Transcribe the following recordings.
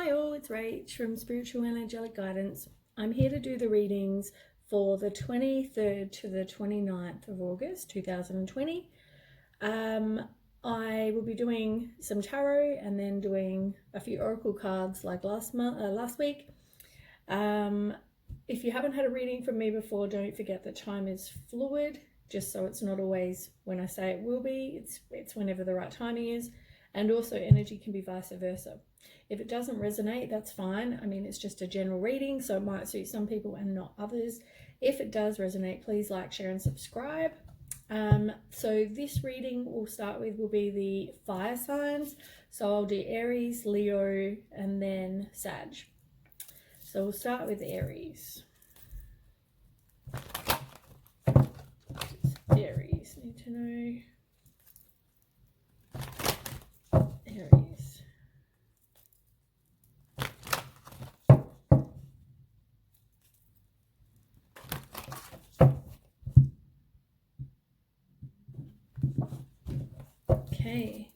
Hi all, it's Rach from Spiritual and Angelic Guidance. I'm here to do the readings for the 23rd to the 29th of August 2020. I will be doing some tarot and then doing a few oracle cards like last week. If you haven't had a reading from me before, don't forget that time is fluid, just so it's not always when I say it will be, it's whenever the right timing is. And also energy can be vice versa. If it doesn't resonate, that's fine. I mean, it's just a general reading, so it might suit some people and not others. If it does resonate, please like, share, and subscribe. So this reading we'll start with will be the fire signs. So I'll do Aries, Leo, and then Sag. So we'll start with Aries. Aries, need to know. Aries. Okay.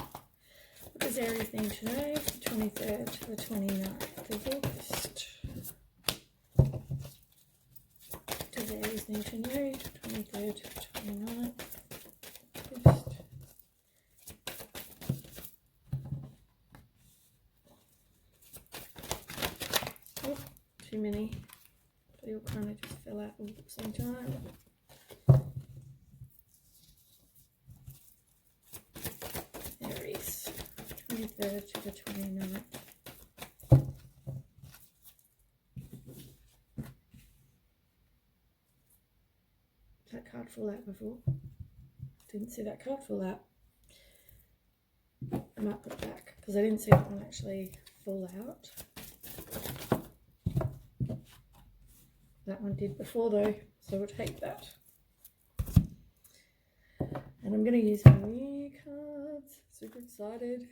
What does Aries need to know from the 23rd to the 29th of August? What does Aries need to know 23rd to the 29th of August? Oh, too many. They all kind of just fell out all at the same time. Aries, 23rd to the 29th. Did that card fall out before? Didn't see that card fall out. I might put it back because I didn't see that one actually fall out. That one did before though, so we'll take that. And I'm going to use my new cards. Super excited.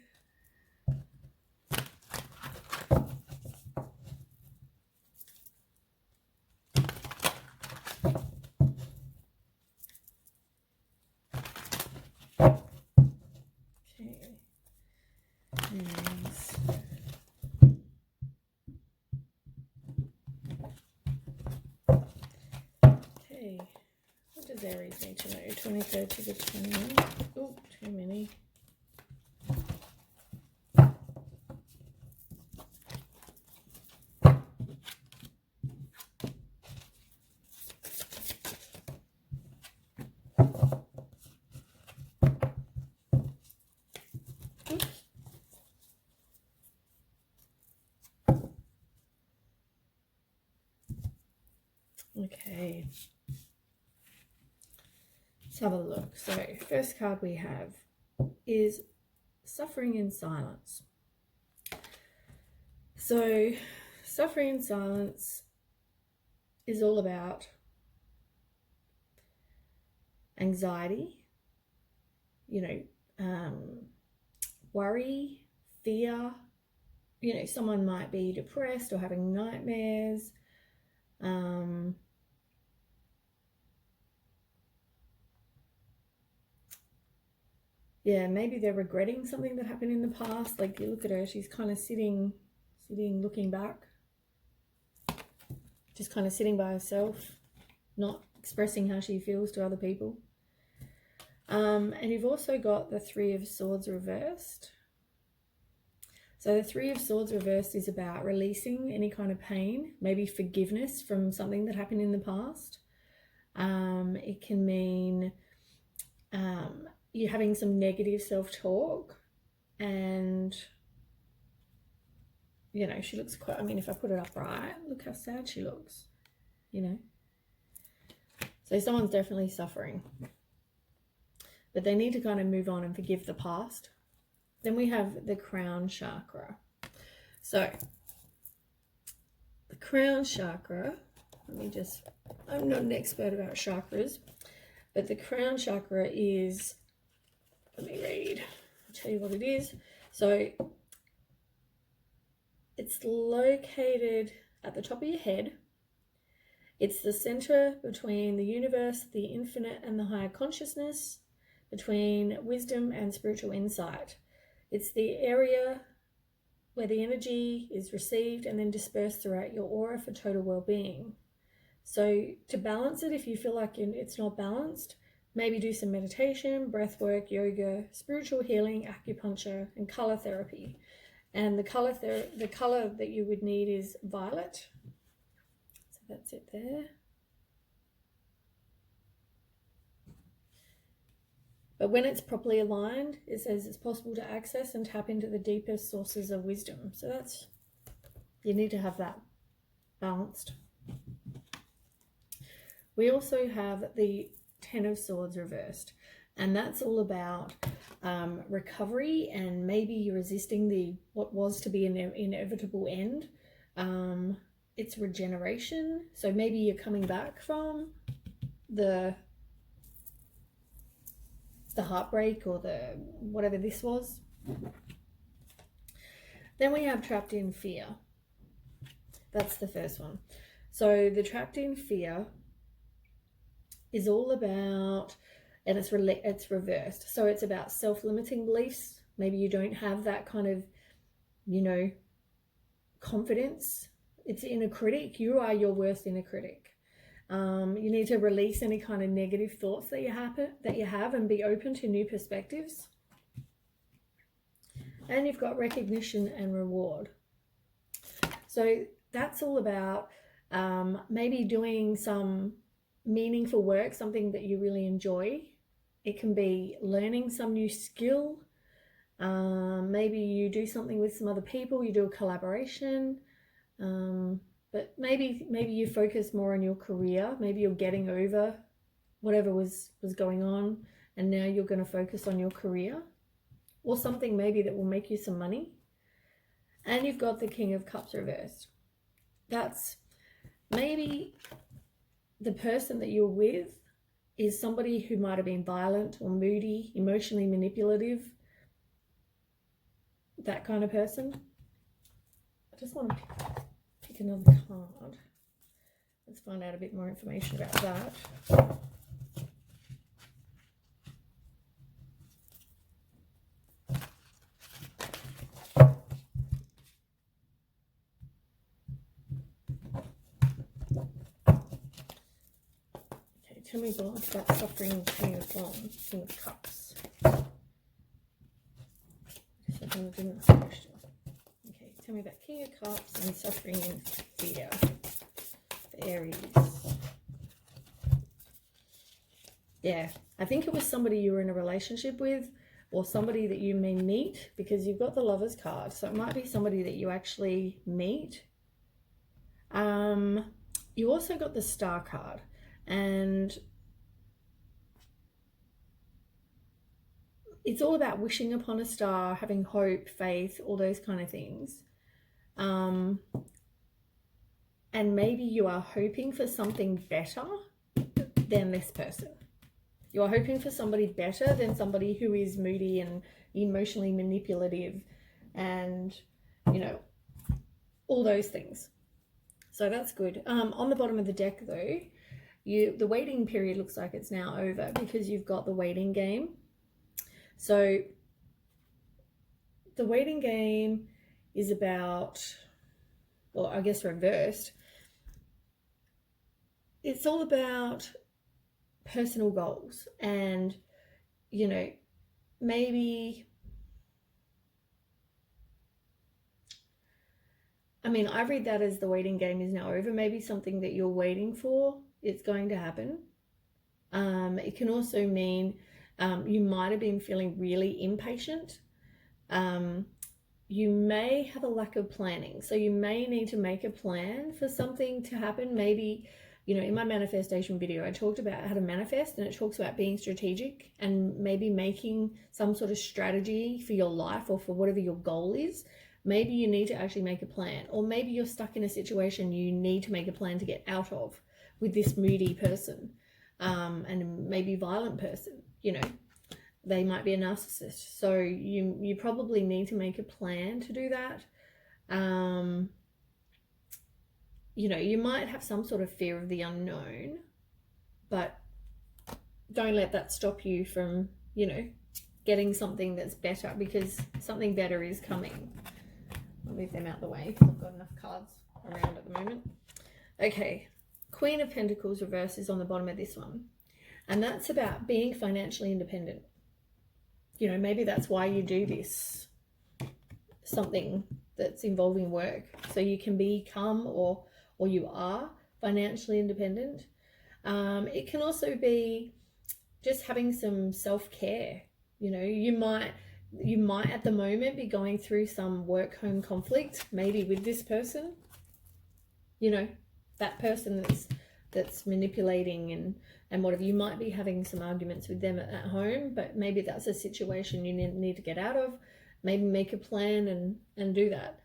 Okay. Aries. Okay. What does Aries need to know? 23rd to the 29th. Oh, too many. Oops. Okay. Let's have a look. So, first card we have is Suffering in Silence. So, Suffering in Silence is all about anxiety, worry, fear. Someone might be depressed or having nightmares. Yeah, maybe they're regretting something that happened in the past. Like, you look at her, she's kind of sitting, looking back. Just kind of sitting by herself, not expressing how she feels to other people. And you've also got the Three of Swords reversed. So the Three of Swords reversed is about releasing any kind of pain, maybe forgiveness from something that happened in the past. It can mean you're having some negative self-talk, and she looks quite, if I put it up right, look how sad she looks, So someone's definitely suffering, but they need to kind of move on and forgive the past. Then we have the crown chakra. So the crown chakra, I'm not an expert about chakras, but the crown chakra is, let me read, I'll tell you what it is. So it's located at the top of your head. It's the center between the universe, the infinite, and the higher consciousness, between wisdom and spiritual insight. It's the area where the energy is received and then dispersed throughout your aura for total well-being. So to balance it, if you feel like it's not balanced, maybe do some meditation, breath work, yoga, spiritual healing, acupuncture, and color therapy. And the color that you would need is violet. So that's it there. But when it's properly aligned, it says it's possible to access and tap into the deepest sources of wisdom. So that's, you need to have that balanced. We also have the Ten of Swords reversed, and that's all about recovery, and maybe you're resisting what was to be an inevitable end. It's regeneration, so maybe you're coming back from the heartbreak or the whatever this was. Then we have trapped in fear. That's the first one. So the trapped in fear is all about, and it's reversed. So it's about self-limiting beliefs. Maybe you don't have that kind of, confidence. It's inner critic. You are your worst inner critic. You need to release any kind of negative thoughts that you have and be open to new perspectives. And you've got recognition and reward. So that's all about maybe doing some meaningful work, something that you really enjoy. It can be learning some new skill. Maybe you do something with some other people, you do a collaboration. But maybe you focus more on your career. Maybe you're getting over whatever was going on, and now you're going to focus on your career, or something maybe that will make you some money. And you've got the King of Cups reversed. That's maybe the person that you're with is somebody who might have been violent or moody, emotionally manipulative, that kind of person. I just want to pick another card. Let's find out a bit more information about that. Okay, tell me more about suffering, King of Wands, King of Cups. So I didn't ask a question. Okay, tell me about King of Cups and suffering and fear for Aries. Yeah, I think it was somebody you were in a relationship with, or somebody that you may meet, because you've got the Lovers card. So it might be somebody that you actually meet. You also got the Star card, and it's all about wishing upon a star, having hope, faith, all those kind of things. And maybe you are hoping for something better than this person. You're hoping for somebody better than somebody who is moody and emotionally manipulative and, all those things. So that's good. On the bottom of the deck, though, the waiting period looks like it's now over, because you've got the waiting game. So the waiting game is about, well, I guess reversed. It's all about personal goals, and, maybe, I read that as the waiting game is now over. Maybe something that you're waiting for, it's going to happen. It can also mean you might have been feeling really impatient. You may have a lack of planning. So you may need to make a plan for something to happen. Maybe, in my manifestation video, I talked about how to manifest, and it talks about being strategic and maybe making some sort of strategy for your life or for whatever your goal is. Maybe you need to actually make a plan, or maybe you're stuck in a situation you need to make a plan to get out of with this moody person, and maybe violent person. They might be a narcissist. So you probably need to make a plan to do that. You might have some sort of fear of the unknown, but don't let that stop you from, getting something that's better, because something better is coming. I'll move them out the way because I've got enough cards around at the moment. Okay, Queen of Pentacles reverse is on the bottom of this one. And that's about being financially independent. You know, maybe that's why you do this, something that's involving work, so you can become or you are financially independent. It can also be just having some self-care. You know, you might at the moment be going through some work-home conflict, maybe with this person. You know, that person that's manipulating and whatever. You might be having some arguments with them at home, but maybe that's a situation you need to get out of. Maybe make a plan and do that.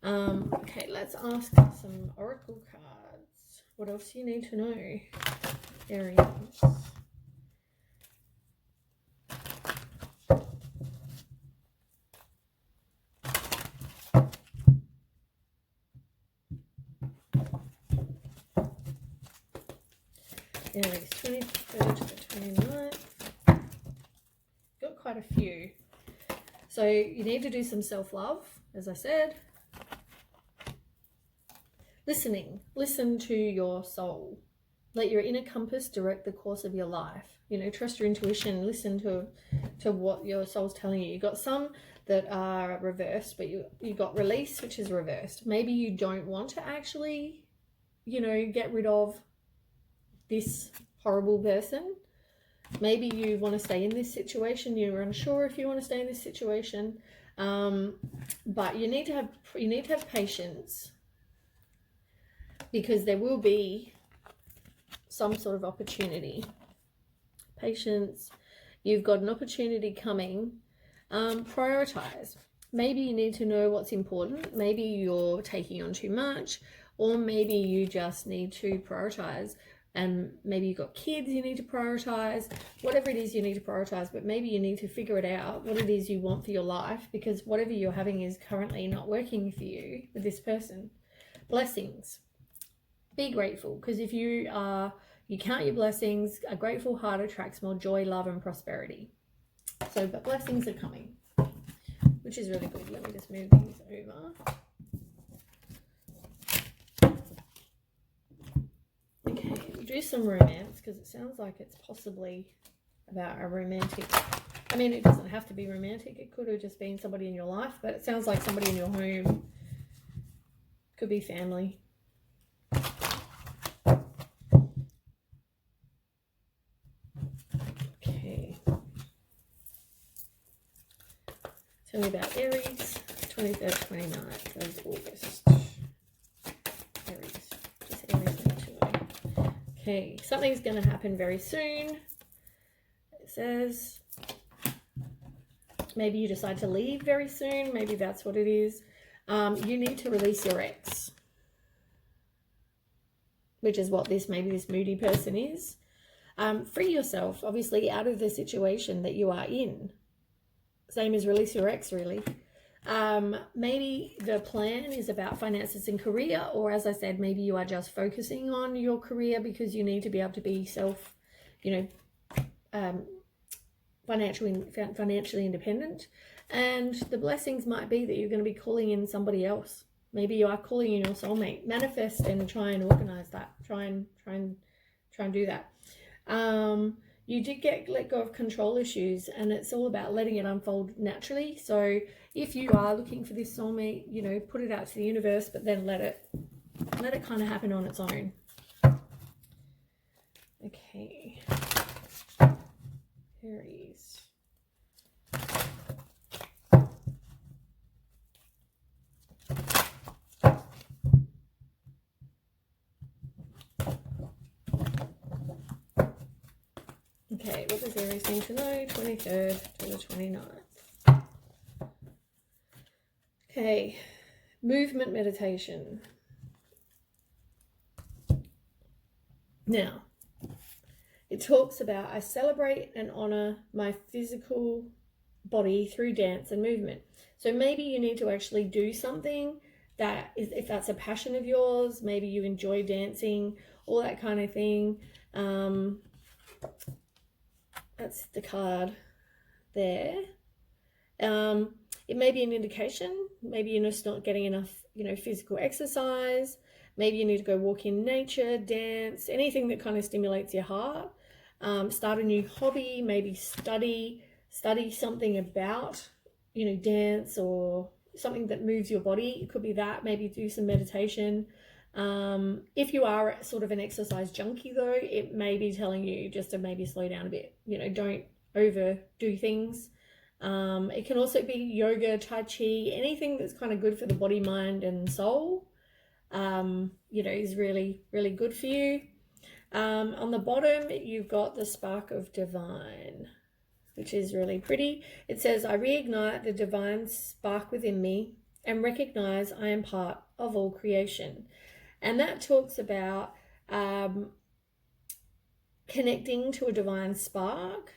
Okay, let's ask some oracle cards. What else do you need to know, Aries? Aries, 23rd to the 29th. Got quite a few. So you need to do some self-love, as I said. Listening. Listen to your soul. Let your inner compass direct the course of your life. You know, trust your intuition. Listen to what your soul's telling you. You got some that are reversed, but you got release, which is reversed. Maybe you don't want to actually, you know, get rid of this horrible person. Maybe you want to stay in this situation. You're unsure if you want to stay in this situation, but you need to have patience, because there will be some sort of opportunity. Patience. You've got an opportunity coming. Prioritize. Maybe you need to know what's important. Maybe you're taking on too much, or maybe you just need to prioritize. And maybe you've got kids you need to prioritize. Whatever it is you need to prioritize, but maybe you need to figure it out, what it is you want for your life, because whatever you're having is currently not working for you with this person. Blessings. Be grateful, because if you count your blessings, a grateful heart attracts more joy, love, and prosperity. So, but blessings are coming, which is really good. Let me just move these over. Okay, we'll do some romance, because it sounds like it's possibly about a romantic. I mean, it doesn't have to be romantic. It could have just been somebody in your life, but it sounds like somebody in your home. Could be family. Okay. Tell me about Aries, 23rd, 29th of August. Aries. Just Aries need to know. Okay, something's going to happen very soon. It says maybe you decide to leave very soon. Maybe that's what it is. You need to release your ex, which is what this moody person is. Free yourself, obviously, out of the situation that you are in. Same as release your ex, really. Maybe the plan is about finances and career, or as I said, maybe you are just focusing on your career because you need to be able to be financially independent. And the blessings might be that you're going to be calling in somebody else. Maybe you are calling in your soulmate. Manifest and try and organize that. Try and do that. You did let go of control issues, and it's all about letting it unfold naturally. So if you are looking for this soulmate, you know, put it out to the universe, but then let it kind of happen on its own. Okay. Aries. Okay, what does Aries need to know? 23rd to the 29th. Okay, movement meditation. Now, it talks about, I celebrate and honor my physical body through dance and movement. So maybe you need to actually do something that is, if that's a passion of yours, maybe you enjoy dancing, all that kind of thing. That's the card there. It may be an indication maybe you're just not getting enough, physical exercise. Maybe you need to go walk in nature, dance, anything that kind of stimulates your heart. Start a new hobby, maybe study something about, dance or something that moves your body. It could be that. Maybe do some meditation. If you are sort of an exercise junkie though, it may be telling you just to maybe slow down a bit. Don't overdo things. It can also be yoga, tai chi, anything that's kind of good for the body, mind, and soul. Is really, really good for you. On the bottom, you've got the spark of divine, which is really pretty. It says, I reignite the divine spark within me and recognize I am part of all creation. And that talks about connecting to a divine spark.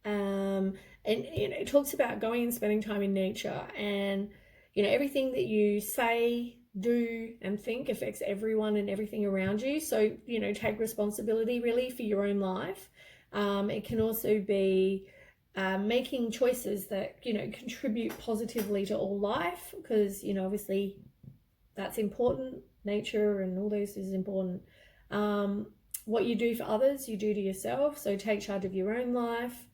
And it talks about going and spending time in nature, and everything that you say, do, and think affects everyone and everything around you. So take responsibility really for your own life. It can also be making choices that contribute positively to all life, because obviously that's important. Nature and all this is important. What you do for others, you do to yourself. So take charge of your own life.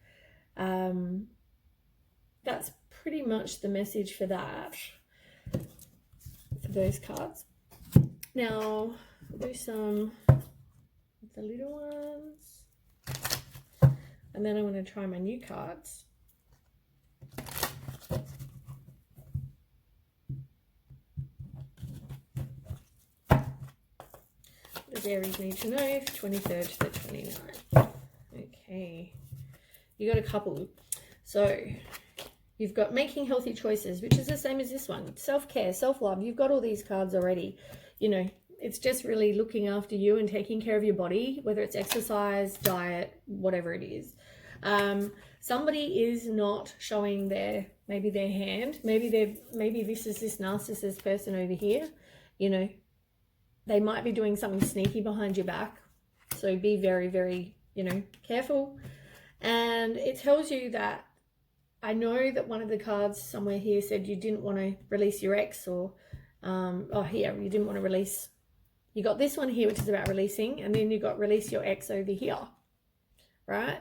That's pretty much the message for that, for those cards. Now we'll do some of the little ones, and then I'm going to try my new cards. What does Aries need to know? 23rd to the 29th. Okay, you got a couple. So you've got making healthy choices, which is the same as this one. Self-care, self-love. You've got all these cards already. It's just really looking after you and taking care of your body, whether it's exercise, diet, whatever it is. Somebody is not showing maybe their hand. Maybe this is this narcissist person over here. They might be doing something sneaky behind your back. So be very, very, careful. And it tells you that, I know that one of the cards somewhere here said you didn't want to release your ex, or here, you didn't want to release. You got this one here, which is about releasing, and then you got release your ex over here, right?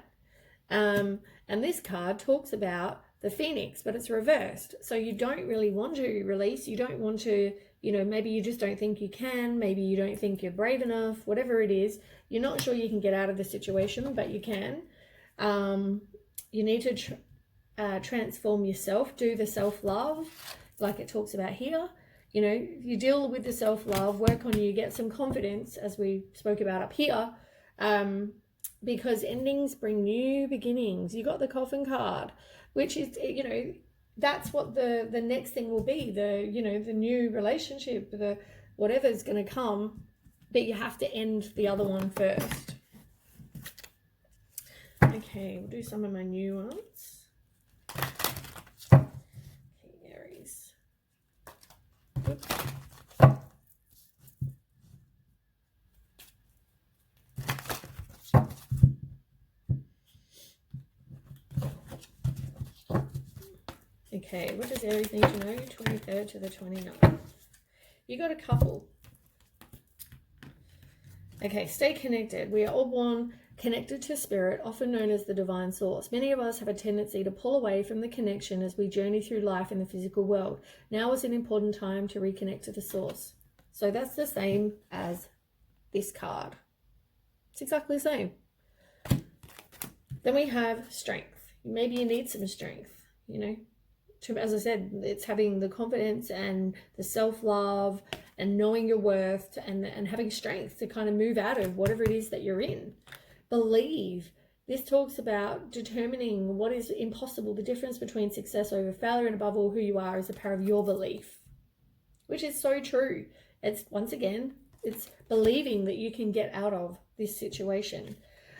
And this card talks about the Phoenix, but it's reversed. So you don't really want to release. You don't want to, maybe you just don't think you can. Maybe you don't think you're brave enough, whatever it is. You're not sure you can get out of the situation, but you can. You need to transform yourself, do the self-love like it talks about here. You deal with the self-love, work on you, get some confidence, as we spoke about up here, because endings bring new beginnings. You got the Coffin card, which is, that's what the next thing will be, the new relationship, the whatever's going to come, but you have to end the other one first. Okay, we'll do some of my new ones. Okay, Aries. Oops. Okay, what does Aries need to know? 23rd to the 29th. You got a couple. Okay, stay connected. We are all born connected to spirit, often known as the divine source. Many of us have a tendency to pull away from the connection as we journey through life in the physical world. Now is an important time to reconnect to the source. So that's the same as this card. It's exactly the same. Then we have strength. Maybe you need some strength, as I said, it's having the confidence and the self-love and knowing your worth and having strength to kind of move out of whatever it is that you're in. Believe. This talks about determining what is impossible. The difference between success over failure, and above all, who you are, is the power of your belief, which is so true. It's, once again, it's believing that you can get out of this situation.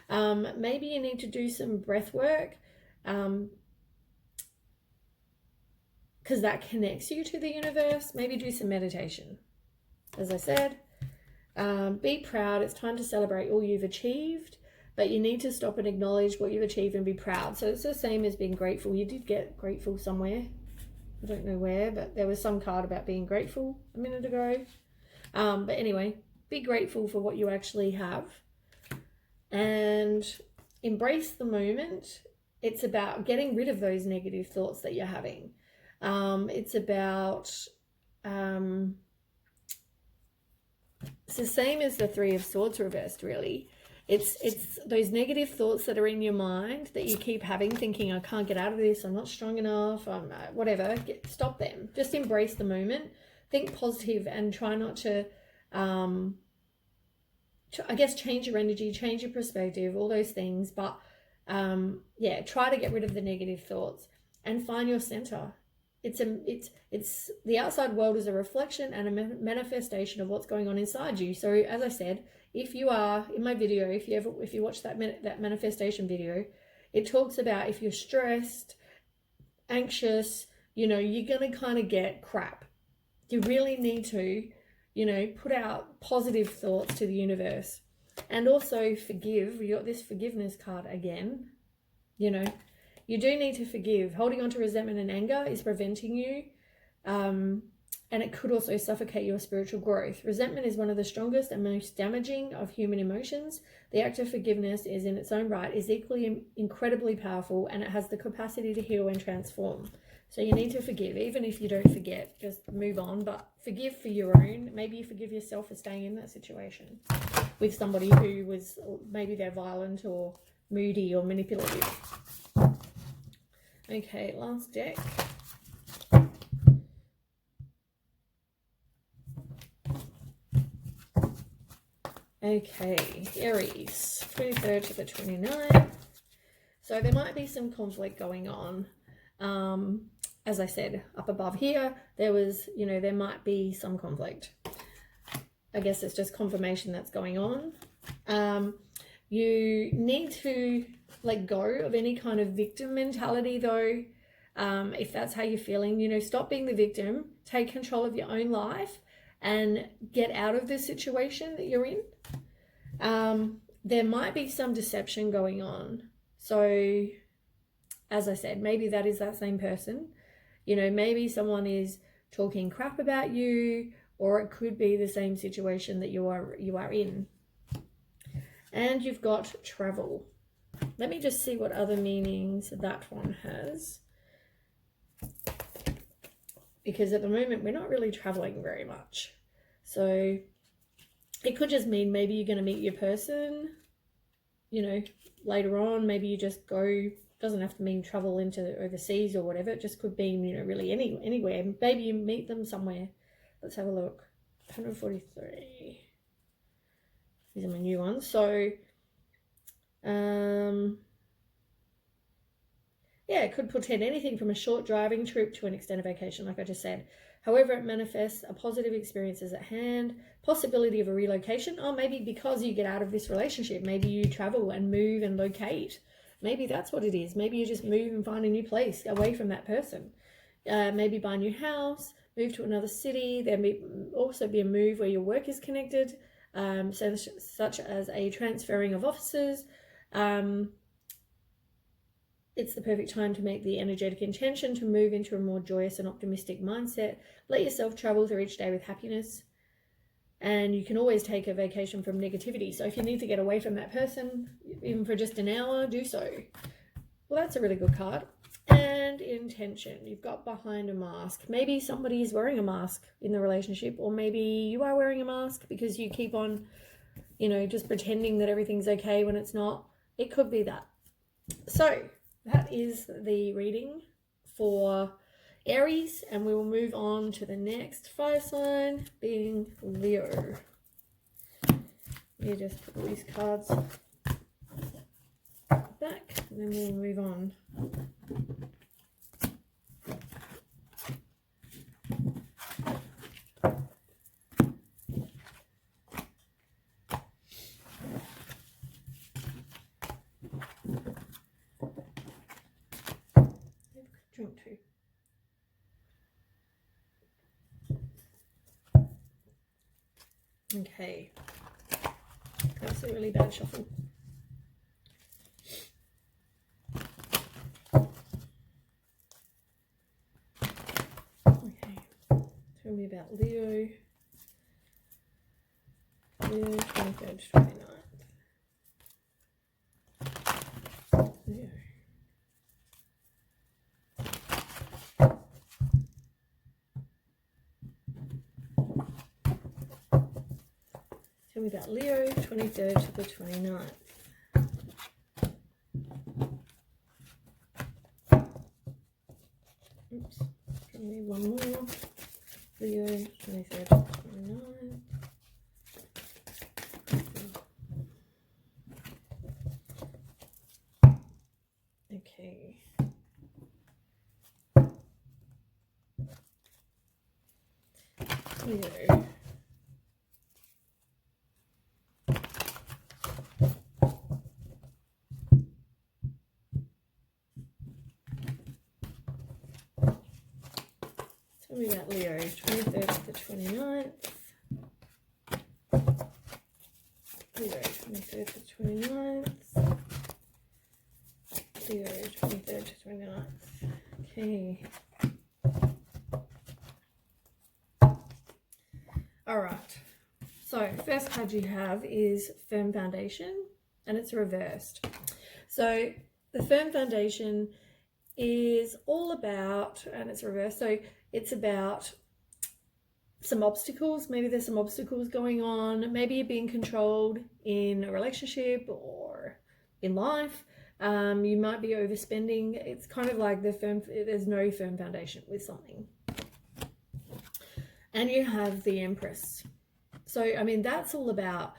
Maybe you need to do some breath work, because that connects you to the universe. Maybe do some meditation. As I said, be proud. It's time to celebrate all you've achieved, but you need to stop and acknowledge what you've achieved and be proud. So it's the same as being grateful. You did get grateful somewhere. I don't know where, but there was some card about being grateful a minute ago. But anyway, be grateful for what you actually have and embrace the moment. It's about getting rid of those negative thoughts that you're having. It's about, it's the same as the Three of Swords reversed, really. It's those negative thoughts that are in your mind that you keep having, thinking, I can't get out of this, I'm not strong enough, I'm whatever. Stop them. Just embrace the moment. Think positive and try not to, I guess, change your energy, change your perspective, all those things. But yeah, try to get rid of the negative thoughts and find your center. It's the outside world is a reflection and a manifestation of what's going on inside you. So as I said, if you are in my video, if you watch that manifestation video, it talks about if you're stressed, anxious, you're going to kind of get crap. You really need to, put out positive thoughts to the universe. And also forgive. You got this forgiveness card again. You do need to forgive. Holding on to resentment and anger is preventing you. And it could also suffocate your spiritual growth. Resentment is one of the strongest and most damaging of human emotions. The act of forgiveness is in its own right, is equally incredibly powerful, and it has the capacity to heal and transform. So you need to forgive. Even if you don't forget, just move on, but forgive for your own. Maybe you forgive yourself for staying in that situation with somebody who was, maybe they're violent or moody or manipulative. Okay, last deck. Okay, Aries, 23rd to the 29th. So there might be some conflict going on. As I said, up above here, there was, there might be some conflict. I guess it's just confirmation that's going on. You need to let go of any kind of victim mentality, though. If that's how you're feeling, stop being the victim, take control of your own life and get out of the situation that you're in. There might be some deception going on. So, as I said, maybe that is that same person. Maybe someone is talking crap about you, or it could be the same situation that you are in. And you've got travel. Let me just see what other meanings that one has. Because at the moment, we're not really traveling very much. So it could just mean maybe you're going to meet your person, later on. Maybe you just go, doesn't have to mean travel into overseas or whatever. It just could mean, really anywhere. Maybe you meet them somewhere. Let's have a look. 143. These are my new ones. So, yeah, it could portend anything from a short driving trip to an extended vacation, like I just said. However, it manifests a positive experiences at hand, possibility of a relocation, or maybe because you get out of this relationship, maybe you travel and move and locate. Maybe that's what it is. Maybe you just move and find a new place away from that person. Maybe buy a new house, move to another city. There may also be a move where your work is connected, such as a transferring of offices. It's the perfect time to make the energetic intention to move into a more joyous and optimistic mindset. Let yourself travel through each day with happiness. And you can always take a vacation from negativity. So if you need to get away from that person, even for just an hour, do so. Well, that's a really good card. And intention. You've got behind a mask. Maybe somebody is wearing a mask in the relationship, or maybe you are wearing a mask because you keep on, just pretending that everything's okay when it's not. It could be that. So that is the reading for Aries, and we will move on to the next fire sign, being Leo. Let me just put these cards back, and then we'll move on. Drink too. Okay, that's a really bad shuffle. me about Leo. Leo, 23rd to 29th. Leo. Tell me about Leo, 23rd to the 29th. Oops, give me one more. Leo, 23rd to 29th. Okay. Leo. Tell me about Leo, 23rd to the 29th. Leo, 23rd to 29th. Leo, 23rd to 29th. Okay. All right. So first card you have is Firm Foundation, and it's reversed. So the Firm Foundation is all about, and it's reversed, so it's about some obstacles. Maybe there's some obstacles going on. Maybe you're being controlled in a relationship or in life. You might be overspending. It's kind of like there's no firm foundation with something. And you have the Empress. So, I mean, that's all about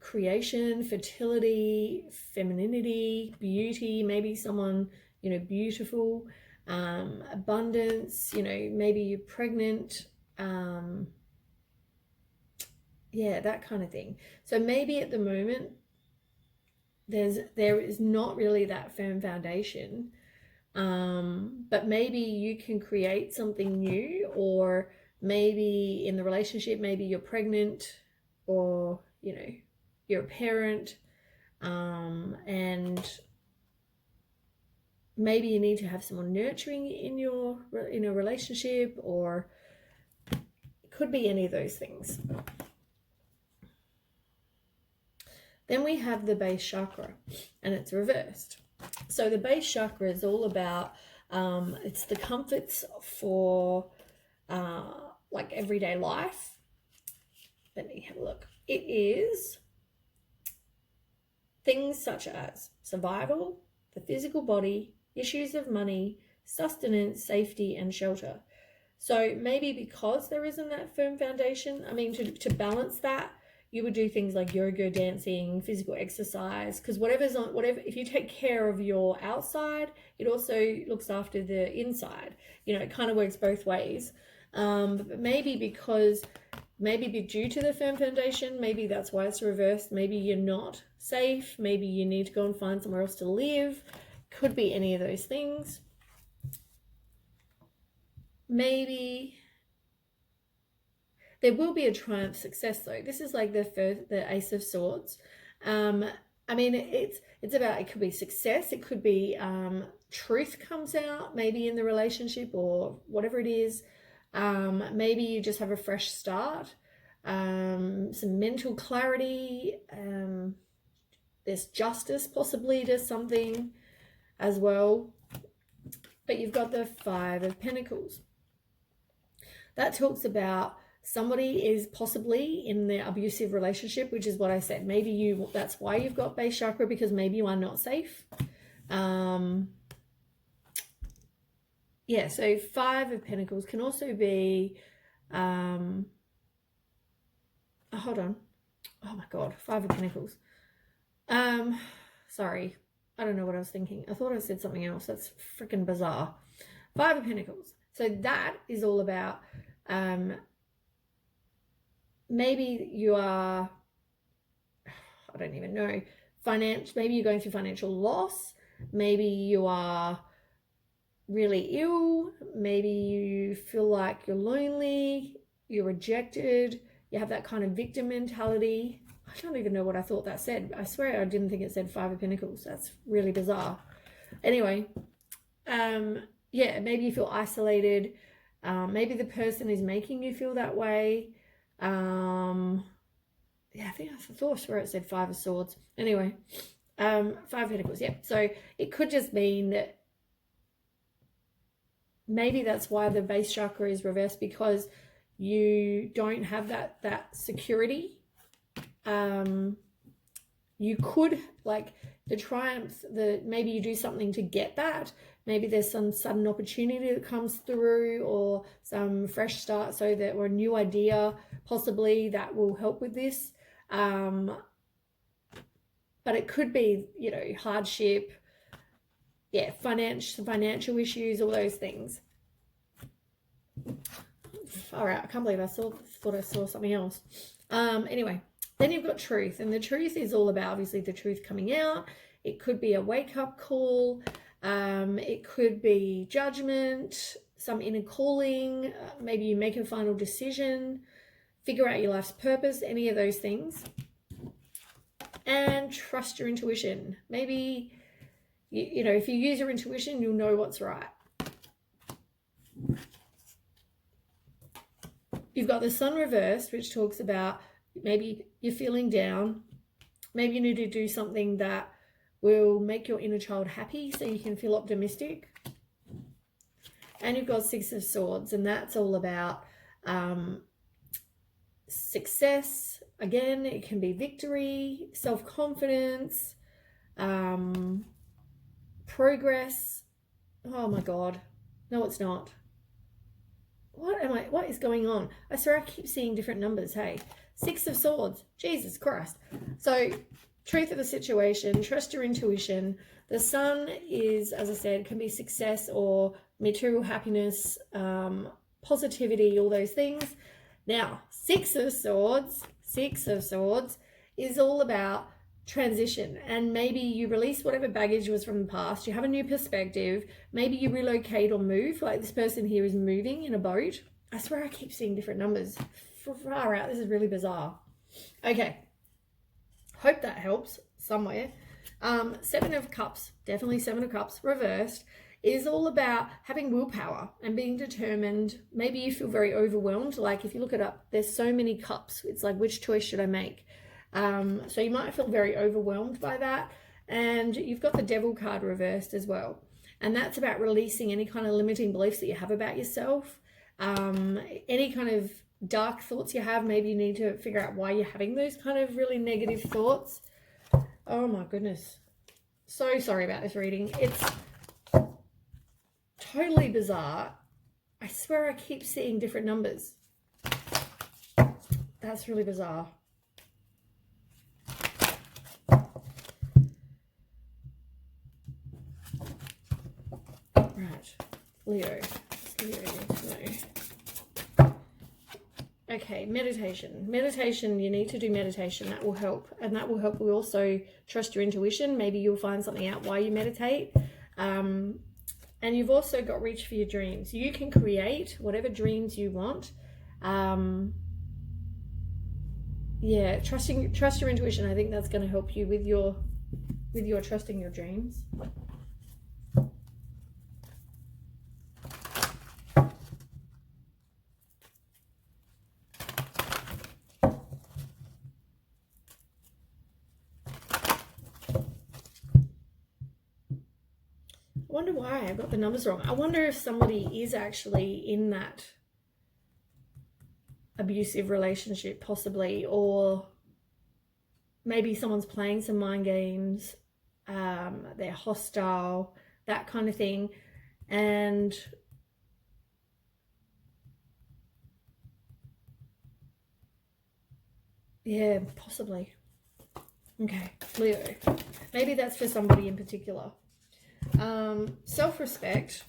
creation, fertility, femininity, beauty, maybe someone, you know, beautiful, abundance, you know, maybe you're pregnant, yeah, that kind of thing. So maybe at the moment there is not really that firm foundation, but maybe you can create something new, or maybe in the relationship, maybe you're pregnant, or you know, you're a parent, and maybe you need to have someone nurturing in a relationship, or it could be any of those things. Then we have the base chakra, and it's reversed. So the base chakra is all about, it's the comforts for like everyday life. Let me have a look. It is things such as survival, the physical body, issues of money, sustenance, safety, and shelter. So maybe because there isn't that firm foundation, I mean, to balance that, you would do things like yoga, dancing, physical exercise, because if you take care of your outside, it also looks after the inside. You know, it kind of works both ways. But maybe due to the firm foundation, maybe that's why it's reversed. Maybe you're not safe. Maybe you need to go and find somewhere else to live. Could be any of those things. Maybe there will be a triumph success though. This is like the Ace of Swords. I mean, it's about, it could be success. It could be truth comes out maybe in the relationship or whatever it is. Maybe you just have a fresh start, some mental clarity. There's justice possibly to something as well. But you've got the Five of Pentacles. That talks about somebody is possibly in the abusive relationship, which is what I said. Maybe that's why you've got base chakra, because maybe you are not safe. Yeah, so Five of Pentacles can also be, hold on. Oh my God, Five of Pentacles. Sorry, I don't know what I was thinking. I thought I said something else. That's freaking bizarre. Five of Pentacles. So that is all about, maybe you are, I don't even know, maybe you're going through financial loss. Maybe you are really ill. Maybe you feel like you're lonely, you're rejected, you have that kind of victim mentality. I don't even know what I thought that said. I swear I didn't think it said Five of Pentacles. That's really bizarre. Anyway, yeah, maybe you feel isolated. Maybe the person is making you feel that way. Yeah, I think I thought where it said 5 of Swords. Anyway, 5 of Pentacles, yeah. So it could just mean that maybe that's why the base chakra is reversed, because you don't have that security. You could, like, the triumph, maybe you do something to get that. Maybe there's some sudden opportunity that comes through, or some fresh start, so that, or a new idea possibly that will help with this. But it could be, you know, hardship, yeah, financial issues, all those things. All right, I can't believe thought I saw something else. Anyway, then you've got truth, and the truth is all about, obviously, the truth coming out. It could be a wake-up call. It could be judgment, some inner calling. Maybe you make a final decision, figure out your life's purpose, any of those things. And trust your intuition. Maybe, you know, if you use your intuition, you'll know what's right. You've got the Sun reversed, which talks about maybe you're feeling down. Maybe you need to do something that will make your inner child happy so you can feel optimistic. And you've got 6 of Swords, and that's all about success. Again, it can be victory, self-confidence, progress. Oh my God. No, it's not. What is going on? I swear I keep seeing different numbers. Hey, 6 of Swords. Jesus Christ. So, truth of the situation, trust your intuition. The Sun is, as I said, can be success or material happiness, positivity, all those things. Now, 6 of Swords is all about transition, and maybe you release whatever baggage was from the past. You have a new perspective. Maybe you relocate or move, like this person here is moving in a boat. I swear I keep seeing different numbers. Far out. This is really bizarre. Okay, hope that helps somewhere. 7 of Cups, definitely 7 of Cups reversed, is all about having willpower and being determined. Maybe you feel very overwhelmed. Like if you look it up, there's so many cups. It's like, which choice should I make? So you might feel very overwhelmed by that. And you've got the Devil card reversed as well. And that's about releasing any kind of limiting beliefs that you have about yourself. Any kind of dark thoughts you have. Maybe you need to figure out why you're having those kind of really negative thoughts. Oh my goodness. So sorry about this reading. It's totally bizarre. I swear I keep seeing different numbers. That's really bizarre. Right, Leo. Okay, meditation. Meditation, you need to do meditation. That will help. And that will help you also trust your intuition. Maybe you'll find something out while you meditate. And you've also got reach for your dreams. You can create whatever dreams you want. Yeah, trust your intuition. I think that's going to help you with your trusting your dreams. I wonder why I got the numbers wrong. I wonder if somebody is actually in that abusive relationship, possibly, or maybe someone's playing some mind games, they're hostile, that kind of thing. And yeah, possibly. Okay, Leo. Maybe that's for somebody in particular. Self-respect,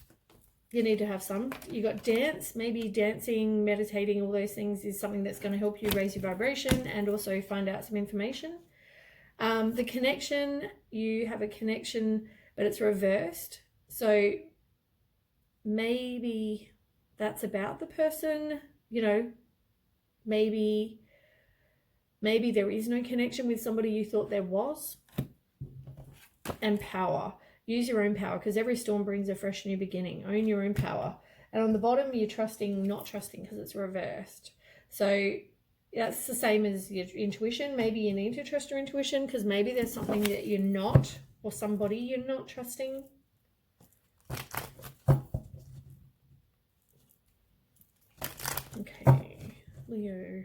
you need to have some. You got dance, maybe dancing, meditating, all those things is something that's going to help you raise your vibration and also find out some information. The connection, you have a connection, but it's reversed. So maybe that's about the person, you know, maybe there is no connection with somebody you thought there was. And power. Use your own power, because every storm brings a fresh new beginning. Own your own power. And on the bottom, you're trusting, not trusting, because it's reversed. So that's the same as your intuition. Maybe you need to trust your intuition because maybe there's something that you're not, or somebody you're not trusting. Okay, Leo.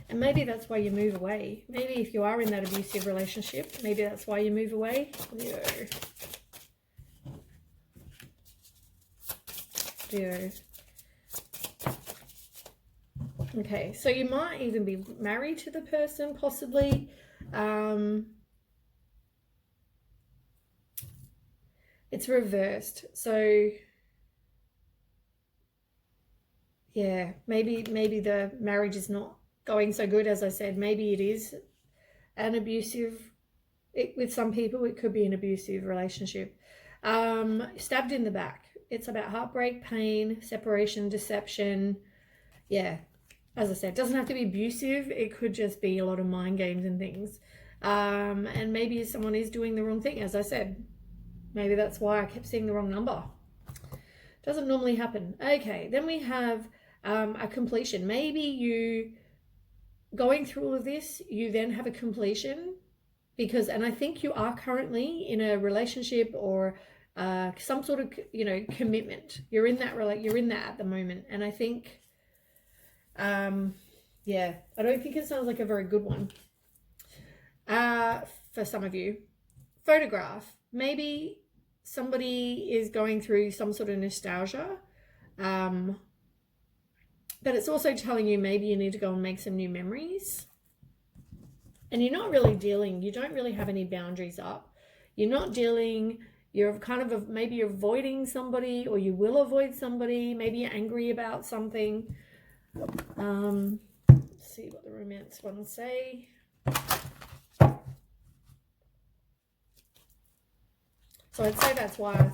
And maybe that's why you move away. Maybe if you are in that abusive relationship, maybe that's why you move away. Leo. Leo. Okay, so you might even be married to the person, possibly. It's reversed. So yeah, maybe the marriage is not going so good. As I said, maybe it is an abusive, with some people it could be an abusive relationship. Stabbed in the back. It's about heartbreak, pain, separation, deception. Yeah, as I said, it doesn't have to be abusive. It could just be a lot of mind games and things. And maybe someone is doing the wrong thing. As I said, maybe that's why I kept seeing the wrong number. Doesn't normally happen. Okay, then we have a completion. Maybe you, going through all of this, you then have a completion because, and I think you are currently in a relationship or some sort of, commitment. You're in that at the moment. And I think, yeah, I don't think it sounds like a very good one for some of you. Photograph. Maybe somebody is going through some sort of nostalgia. But it's also telling you maybe you need to go and make some new memories. And you're not really dealing, you don't really have any boundaries up. You're not dealing, you're kind of maybe you're avoiding somebody, or you will avoid somebody. Maybe you're angry about something. Let's see what the romance ones say. So I'd say that's why I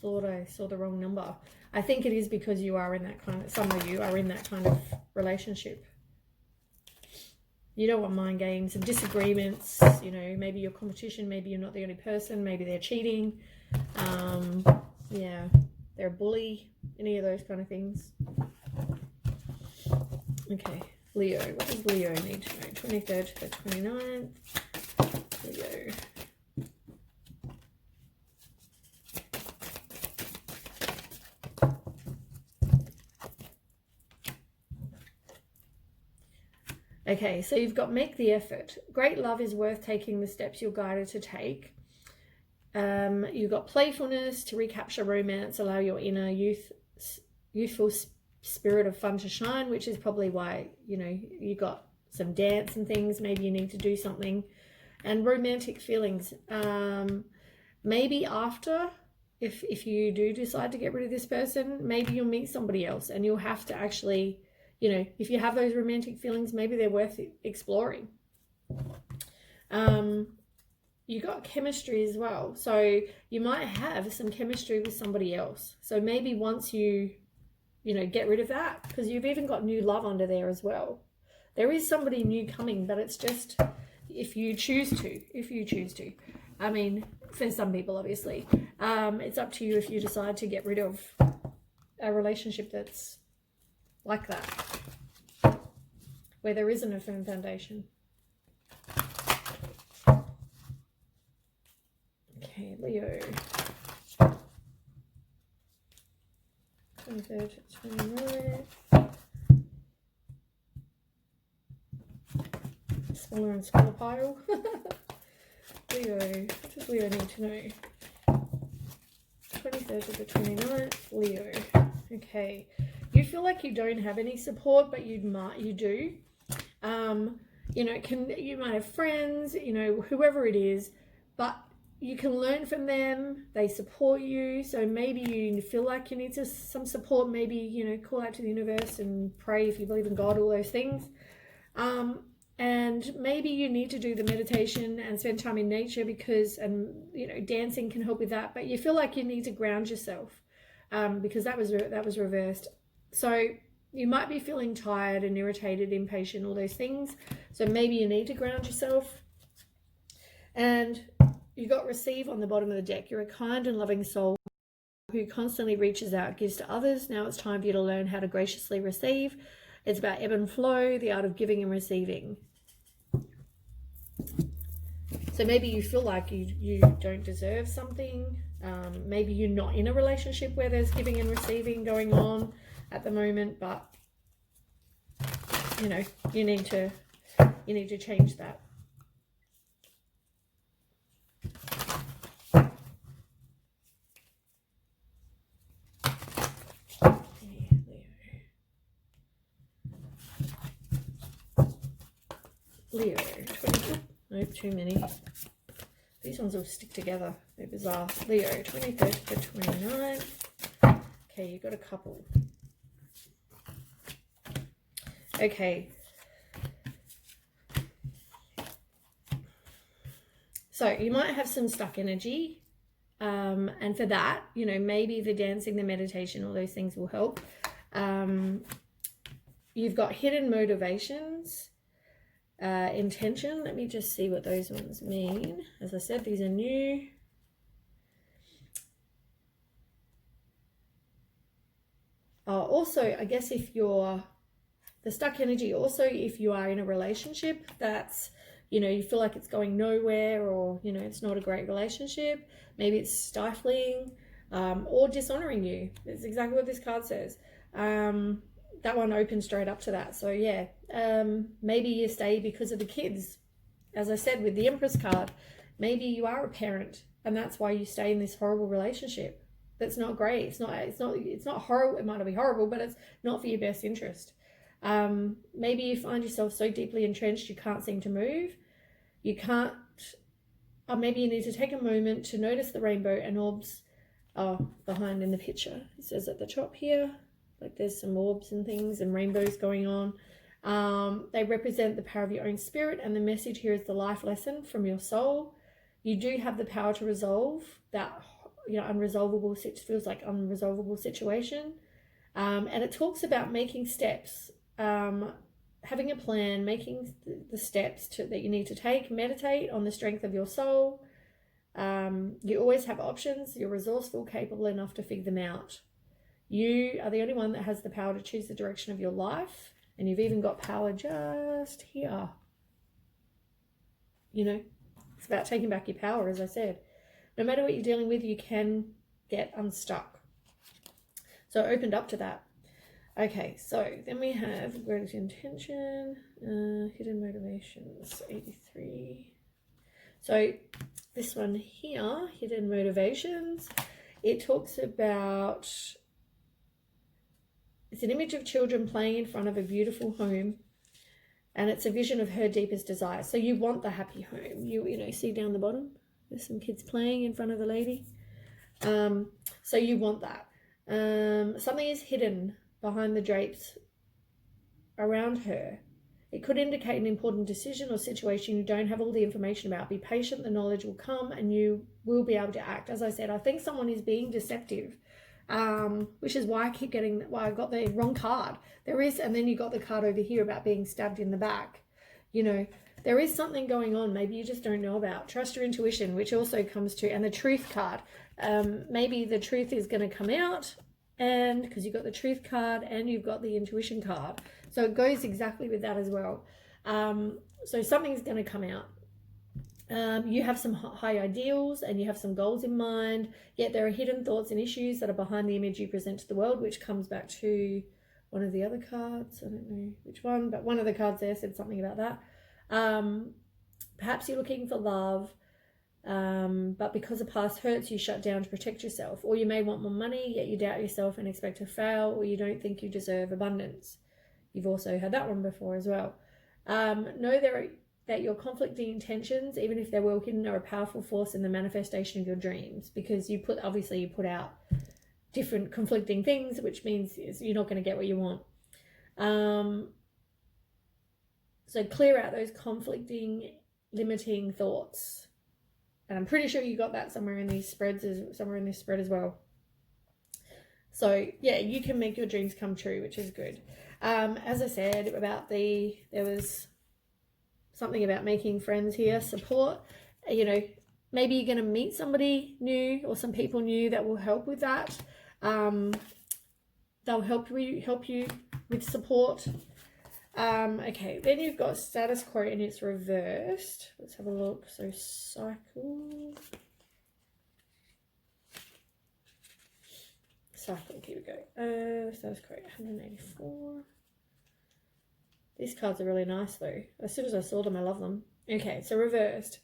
thought I saw the wrong number. I think it is because you are in that kind of, some of you are in that kind of relationship. You don't want mind games and disagreements. Maybe your competition, maybe you're not the only person, maybe they're cheating. Yeah, they're a bully, any of those kind of things. Okay, Leo. What does Leo need to know? 23rd to the 29th. Leo. Okay, so you've got make the effort. Great love is worth taking the steps you're guided to take. You've got playfulness to recapture romance, allow your inner youthful spirit of fun to shine, which is probably why, you got some dance and things. Maybe you need to do something. And romantic feelings. Maybe after, if you do decide to get rid of this person, maybe you'll meet somebody else and you'll have to actually, if you have those romantic feelings, maybe they're worth exploring. You got chemistry as well. So you might have some chemistry with somebody else. So maybe once you, get rid of that, because you've even got new love under there as well. There is somebody new coming, but it's just if you choose to. I mean, for some people, obviously. It's up to you if you decide to get rid of a relationship that's like that, where there isn't a firm foundation. Okay, Leo. 23rd to 29th. Smaller and smaller pile. Leo. What does Leo need to know? 23rd to the 29th. Leo. Okay. You feel like you don't have any support, but you do. You might have friends, whoever it is, but you can learn from them. They support you. So maybe you feel like you need some support. Maybe, call out to the universe and pray if you believe in God, all those things. And maybe you need to do the meditation and spend time in nature because, dancing can help with that. But you feel like you need to ground yourself because that was reversed. So You might be feeling tired and irritated, impatient, all those things. So maybe you need to ground yourself. And you got receive on the bottom of the deck. You're a kind and loving soul who constantly reaches out, gives to others. Now it's time for you to learn how to graciously receive. It's about ebb and flow, the art of giving and receiving. So maybe you feel like you don't deserve something. Maybe you're not in a relationship where there's giving and receiving going on at the moment, but you know, you need to change that. Leo, 20, nope, too many. These ones will stick together. They're bizarre. Leo, 23rd to 29th. Okay, you've got a couple. Okay. So you might have some stuck energy. And for that, you know, maybe the dancing, the meditation, all those things will help. You've got hidden motivations. Intention, let me just see what those ones mean. As I said, these are new. Also, I guess if you're the stuck energy, also if you are in a relationship that's, you know, you feel like it's going nowhere, or, you know, it's not a great relationship, maybe it's stifling, or dishonoring you. That's exactly what this card says. That one opens straight up to that. So yeah, maybe you stay because of the kids. As I said with the Empress card, maybe you are a parent and that's why you stay in this horrible relationship. That's not great. It's not horrible. It might not be horrible, but it's not for your best interest. Maybe you find yourself so deeply entrenched you can't seem to move. You can't, or maybe you need to take a moment to notice the rainbow and orbs behind in the picture. It says at the top here, like there's some orbs and things and rainbows going on. They represent the power of your own spirit, and the message here is the life lesson from your soul. You do have the power to resolve that, you know, feels like unresolvable situation. And it talks about making steps, having a plan, making the steps that you need to take. Meditate on the strength of your soul. You always have options. You're resourceful, capable enough to figure them out. You are the only one that has the power to choose the direction of your life, and you've even got power just here. You know, it's about taking back your power, as I said. No matter what you're dealing with, you can get unstuck. So I opened up to that. Okay, so then we have greatest intention, hidden motivations, 83. So this one here, hidden motivations, it talks about, it's an image of children playing in front of a beautiful home, and it's a vision of her deepest desire. So you want the happy home. You know, see down the bottom, there's some kids playing in front of the lady. So you want that. Something is hidden behind the drapes around her. It could indicate an important decision or situation you don't have all the information about. Be patient, the knowledge will come and you will be able to act. As I said, I think someone is being deceptive, which is why I got the wrong card. There is, and then you got the card over here about being stabbed in the back. You know, there is something going on, maybe you just don't know about. Trust your intuition, which also comes to, and the truth card. Maybe the truth is going to come out, and because you've got the truth card and you've got the intuition card, so it goes exactly with that as well. So something's going to come out. You have some high ideals and you have some goals in mind, yet there are hidden thoughts and issues that are behind the image you present to the world, which comes back to one of the other cards. I don't know which one, but one of the cards there said something about that. Perhaps you're looking for love, but because of past hurts, you shut down to protect yourself. Or you may want more money, yet you doubt yourself and expect to fail, or you don't think you deserve abundance. You've also had that one before as well. Know that your conflicting intentions, even if they're well hidden, are a powerful force in the manifestation of your dreams, because you put out different conflicting things, which means you're not going to get what you want. So clear out those conflicting, limiting thoughts. And I'm pretty sure you got that somewhere in this spread as well. So yeah, you can make your dreams come true, which is good. As I said about there was something about making friends here, support, you know, maybe you're going to meet somebody new or some people new that will help with that. They'll help you with support. Okay, then you've got status quo and it's reversed. Let's have a look. So cycle, here we go. Status quo 184. These cards are really nice though. As soon as I saw them, I love them. Okay, so reversed.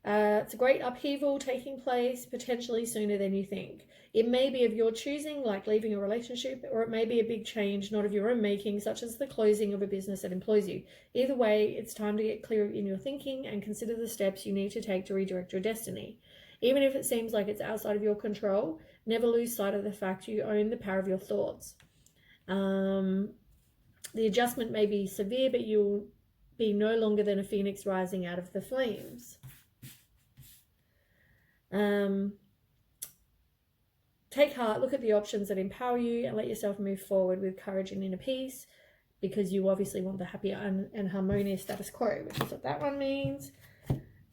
It's a great upheaval taking place potentially sooner than you think. It may be of your choosing, like leaving a relationship, or it may be a big change not of your own making, such as the closing of a business that employs you. Either way, it's time to get clear in your thinking and consider the steps you need to take to redirect your destiny. Even if it seems like it's outside of your control, never lose sight of the fact you own the power of your thoughts. The adjustment may be severe, but you'll be no longer than a phoenix rising out of the flames. Take heart, look at the options that empower you, and let yourself move forward with courage and inner peace, because you obviously want the happy and harmonious status quo, which is what that one means.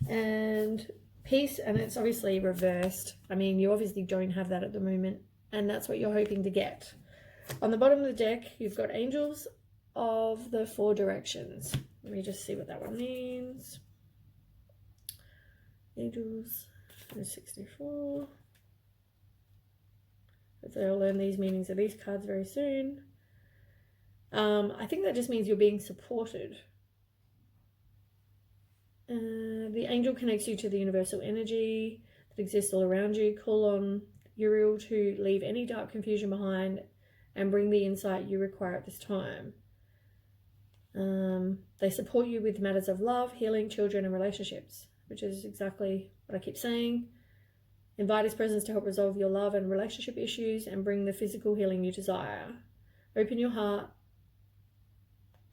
And peace, and it's obviously reversed. I mean, you obviously don't have that at the moment, and that's what you're hoping to get. On the bottom of the deck, you've got angels of the 4 directions. Let me just see what that one means. Angels 64. So I'll learn these meanings of these cards very soon. I think that just means you're being supported. The angel connects you to the universal energy that exists all around you. Call on Uriel to leave any dark confusion behind and bring the insight you require at this time. They support you with matters of love, healing, children, and relationships, which is exactly what I keep saying. Invite his presence to help resolve your love and relationship issues and bring the physical healing you desire. Open your heart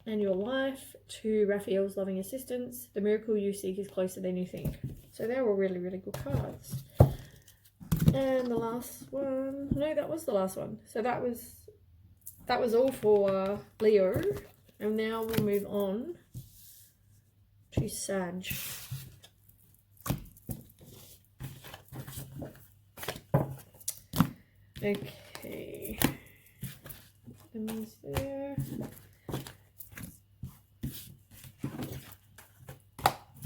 and your life to Raphael's loving assistance. The miracle you seek is closer than you think. So they're all really, really good cards. And the last one, no, that was the last one. So that was all for Leo. And now we'll move on to Sag. Okay, lemons there.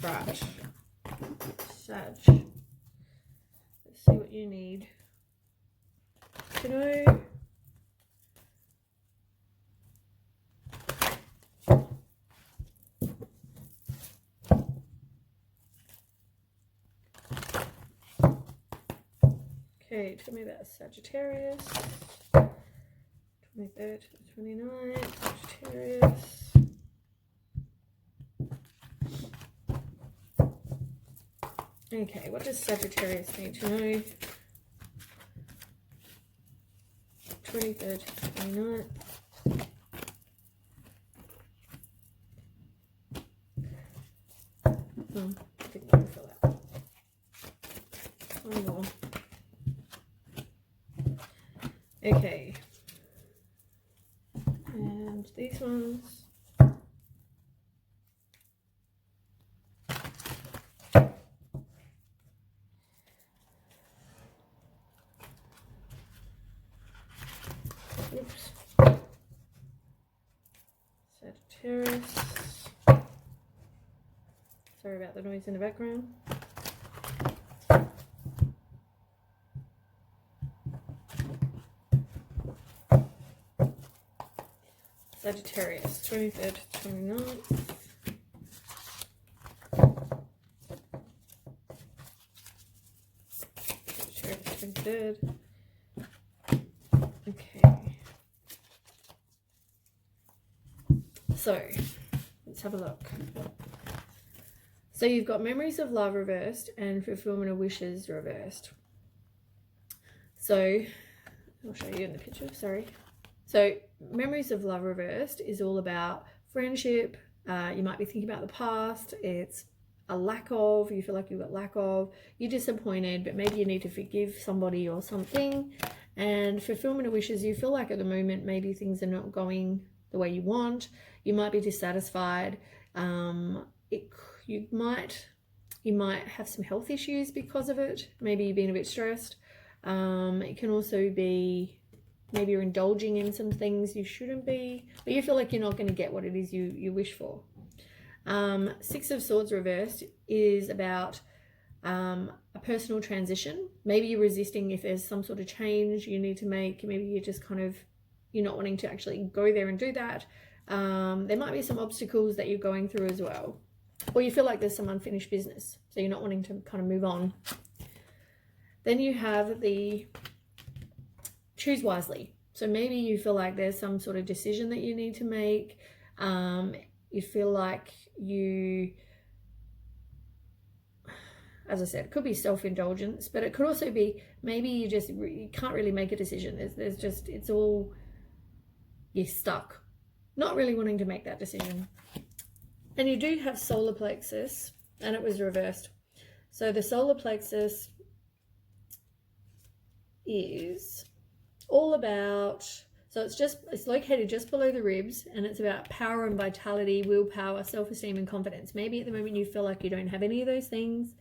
Right, Sag. Let's see what you need to know. Okay, tell me about Sagittarius. 23rd to the 29th, Sagittarius. Okay, what does Sagittarius need to know? 23rd to the 29th. Didn't go for that. One more. Okay, and these ones. Oops. Sagittarius. Sorry about the noise in the background. Sagittarius, 23rd to 29th. Sagittarius, 23rd. Okay. So, let's have a look. So you've got memories of love reversed and fulfillment of wishes reversed. So, I'll show you in the picture, sorry. So memories of love reversed is all about friendship. You might be thinking about the past. It's a lack of, you feel like you've got lack of, you're disappointed, but maybe you need to forgive somebody or something. And fulfillment of wishes, you feel like at the moment maybe things are not going the way you want. You might be dissatisfied. You might have some health issues because of it. Maybe you've been a bit stressed. It can also be maybe you're indulging in some things you shouldn't be, but you feel like you're not going to get what it is you wish for. Six of Swords reversed is about a personal transition. Maybe you're resisting if there's some sort of change you need to make. Maybe you're just you're not wanting to actually go there and do that. There might be some obstacles that you're going through as well. Or you feel like there's some unfinished business, so you're not wanting to kind of move on. Then you have the choose wisely. So maybe you feel like there's some sort of decision that you need to make. You feel like as I said, it could be self-indulgence, but it could also be maybe you can't really make a decision. You're stuck, not really wanting to make that decision. And you do have solar plexus, and it was reversed. So the solar plexus is all about, so it's located just below the ribs, and it's about power and vitality, willpower, self-esteem, and confidence. Maybe at the moment you feel like you don't have any of those things.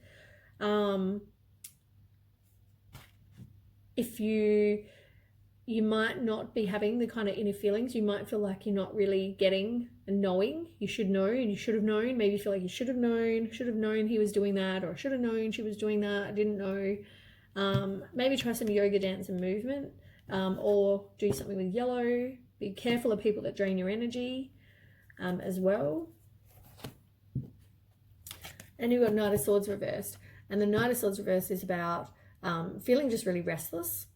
If you might not be having the kind of inner feelings. You might feel like you're not really getting and knowing. You should know and you should have known. Maybe you feel like you should have known he was doing that, or should have known she was doing that. I didn't know. Maybe try some yoga, dance, and movement, or do something with yellow. Be careful of people that drain your energy as well. And you've got Knight of Swords reversed. And the Knight of Swords reversed is about feeling just really restless.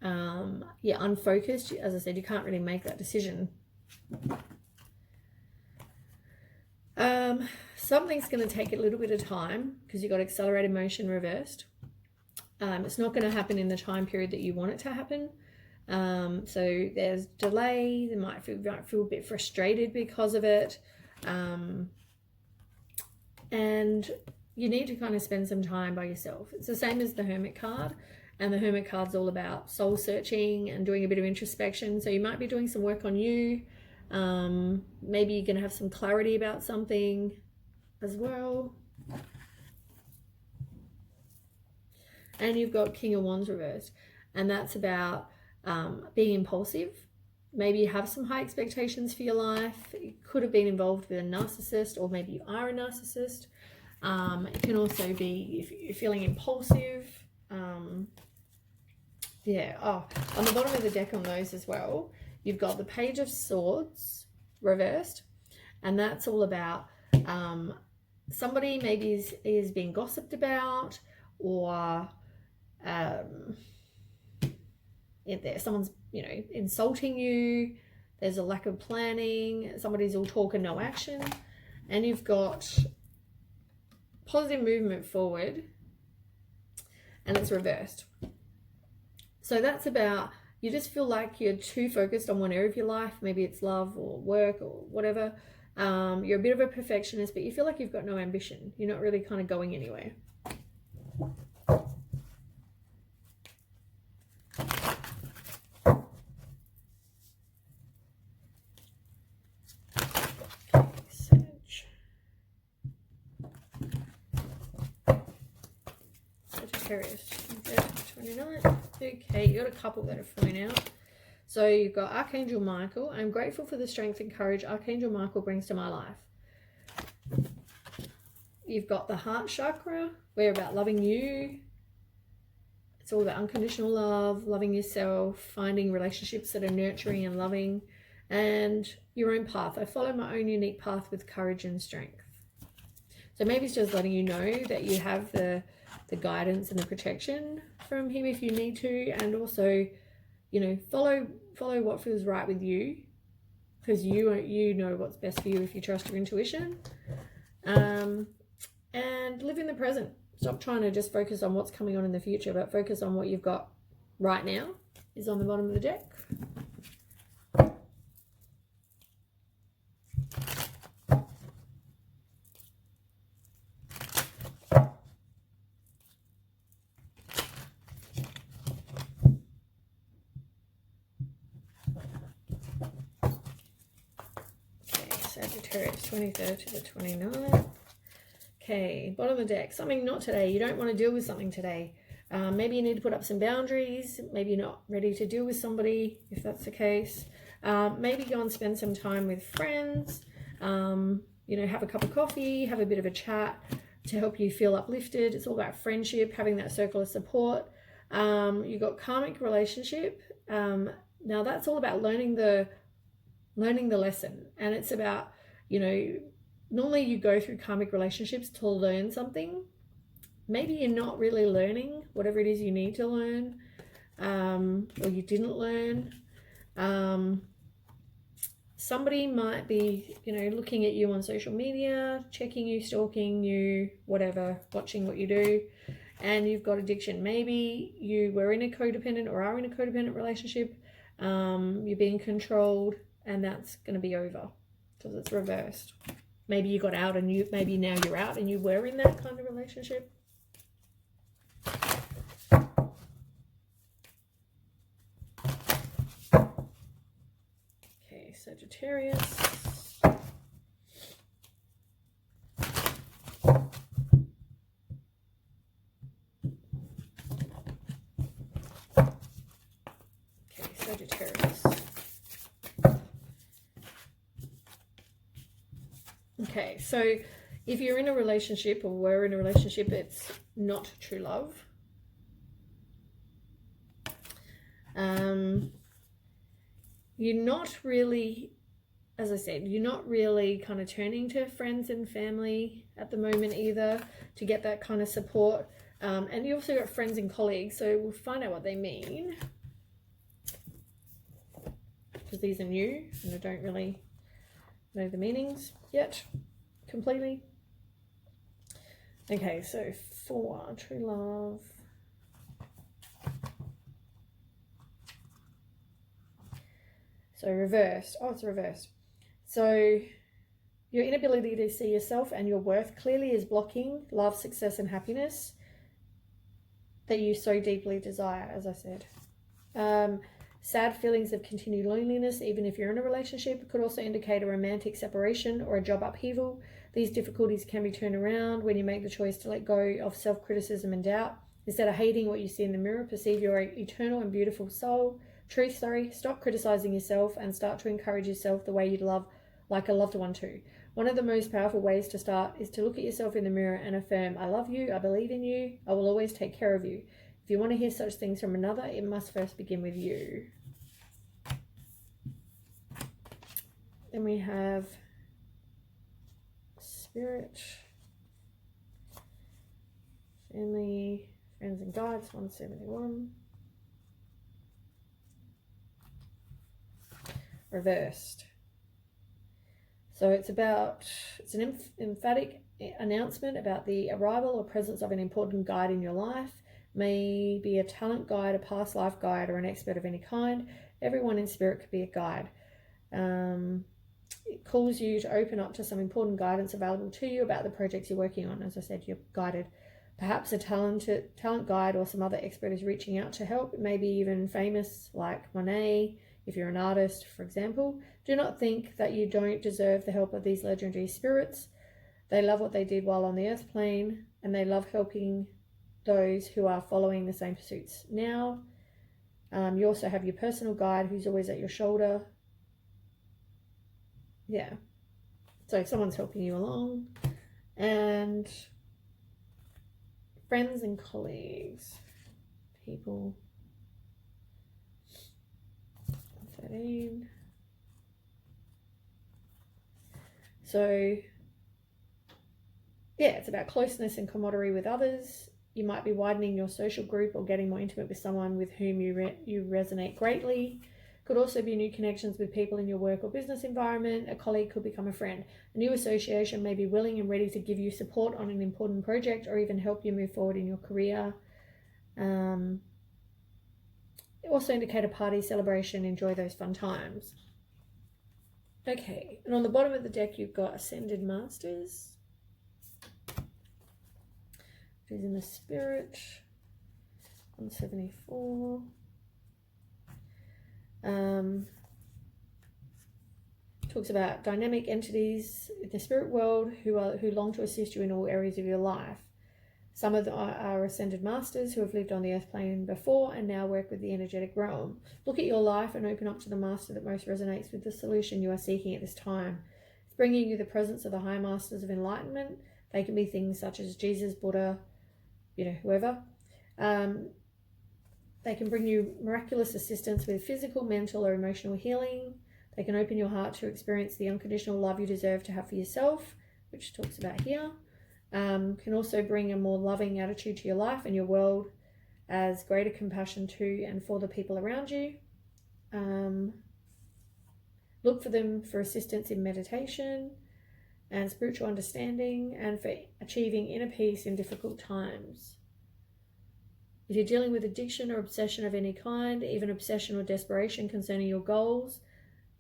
Unfocused. As I said, you can't really make that decision. Something's going to take a little bit of time because you've got accelerated motion reversed. It's not going to happen in the time period that you want it to happen. So there's delay. You might feel a bit frustrated because of it. And you need to kind of spend some time by yourself. It's the same as the Hermit card. And the Hermit card's all about soul searching and doing a bit of introspection. So you might be doing some work on you. Maybe you're going to have some clarity about something as well. And you've got King of Wands reversed. And that's about being impulsive. Maybe you have some high expectations for your life. You could have been involved with a narcissist, or maybe you are a narcissist. It can also be if you're feeling impulsive. On the bottom of the deck on those as well, you've got the Page of Swords reversed, and that's all about somebody maybe is being gossiped about, or someone's insulting you. There's a lack of planning. Somebody's all talk and no action. And you've got positive movement forward, and it's reversed. So that's about, you just feel like you're too focused on one area of your life. Maybe it's love or work or whatever. You're a bit of a perfectionist, but you feel like you've got no ambition. You're not really kind of going anywhere. Aries, 29. Okay, you got a couple that have flown out. So you've got Archangel Michael. I'm grateful for the strength and courage Archangel Michael brings to my life. You've got the heart chakra. We're about loving you. It's all about unconditional love, loving yourself, finding relationships that are nurturing and loving, and your own path. I follow my own unique path with courage and strength. So maybe it's just letting you know that you have the guidance and the protection from him if you need to, and also, follow what feels right with you, because you know what's best for you if you trust your intuition. And live in the present. Stop trying to just focus on what's coming on in the future, but focus on what you've got right now. Is on the bottom of the deck. Sagittarius, 23rd to the 29th. Okay, bottom of the deck. Something not today. You don't want to deal with something today. Maybe you need to put up some boundaries. Maybe you're not ready to deal with somebody, if that's the case. Maybe go and spend some time with friends. You know, have a cup of coffee, have a bit of a chat to help you feel uplifted. It's all about friendship, having that circle of support. You've got karmic relationship. Now that's all about learning the lesson, and it's about, you know, normally you go through karmic relationships to learn something. Maybe you're not really learning whatever it is you need to learn, or you didn't learn. Somebody might be, you know, looking at you on social media, checking you, stalking you, whatever, watching what you do, and you've got addiction. Maybe you were in a codependent or are in a codependent relationship. You're being controlled, and that's going to be over because it's reversed. Maybe you got out and maybe now you're out and you were in that kind of relationship. Okay, Sagittarius. Okay, Sagittarius. Okay, so if you're in a relationship or were in a relationship, it's not true love. You're not really, as I said, you're not really kind of turning to friends and family at the moment either to get that kind of support. And you also got friends and colleagues, so we'll find out what they mean, because these are new and I don't really know the meanings yet completely. Okay, so 4, true love. So reversed. Oh, it's reversed. So your inability to see yourself and your worth clearly is blocking love, success, and happiness that you so deeply desire, as I said. Sad feelings of continued loneliness, even if you're in a relationship, could also indicate a romantic separation or a job upheaval. These difficulties can be turned around when you make the choice to let go of self-criticism and doubt. Instead of hating what you see in the mirror, perceive your eternal and beautiful truth. Stop criticizing yourself and start to encourage yourself the way you'd love, like a loved one too. One of the most powerful ways to start is to look at yourself in the mirror and affirm, I love you, I believe in you, I will always take care of you. If you want to hear such things from another, it must first begin with you. Then we have Spirit, Family, Friends and Guides, 171. Reversed. So it's an emphatic announcement about the arrival or presence of an important guide in your life. May be a talent guide, a past life guide, or an expert of any kind. Everyone in spirit could be a guide. It calls you to open up to some important guidance available to you about the projects you're working on. As I said, you're guided. Perhaps a talent guide or some other expert is reaching out to help. It may be even famous, like Monet, if you're an artist, for example. Do not think that you don't deserve the help of these legendary spirits. They love what they did while on the earth plane, and they love helping those who are following the same pursuits now. You also have your personal guide who's always at your shoulder. Yeah. So someone's helping you along. And friends and colleagues. People. 13. So, yeah, it's about closeness and camaraderie with others. You might be widening your social group or getting more intimate with someone with whom you resonate greatly. Could also be new connections with people in your work or business environment. A colleague could become a friend. A new association may be willing and ready to give you support on an important project or even help you move forward in your career. Also indicate a party, celebration, enjoy those fun times. Okay, and on the bottom of the deck you've got Ascended Masters, which is in the Spirit, 174. talks about dynamic entities in the spirit world who long to assist you in all areas of your life. Some of them are ascended masters who have lived on the earth plane before and now work with the energetic realm. Look at your life and open up to the master that most resonates with the solution you are seeking at this time. It's bringing you the presence of the high masters of enlightenment. They can be things such as Jesus, Buddha, whoever. They can bring you miraculous assistance with physical, mental, or emotional healing. They can open your heart to experience the unconditional love you deserve to have for yourself, which talks about here. Can also bring a more loving attitude to your life and your world, as greater compassion to and for the people around you. Look for them for assistance in meditation and spiritual understanding, and for achieving inner peace in difficult times. If you're dealing with addiction or obsession of any kind, even obsession or desperation concerning your goals,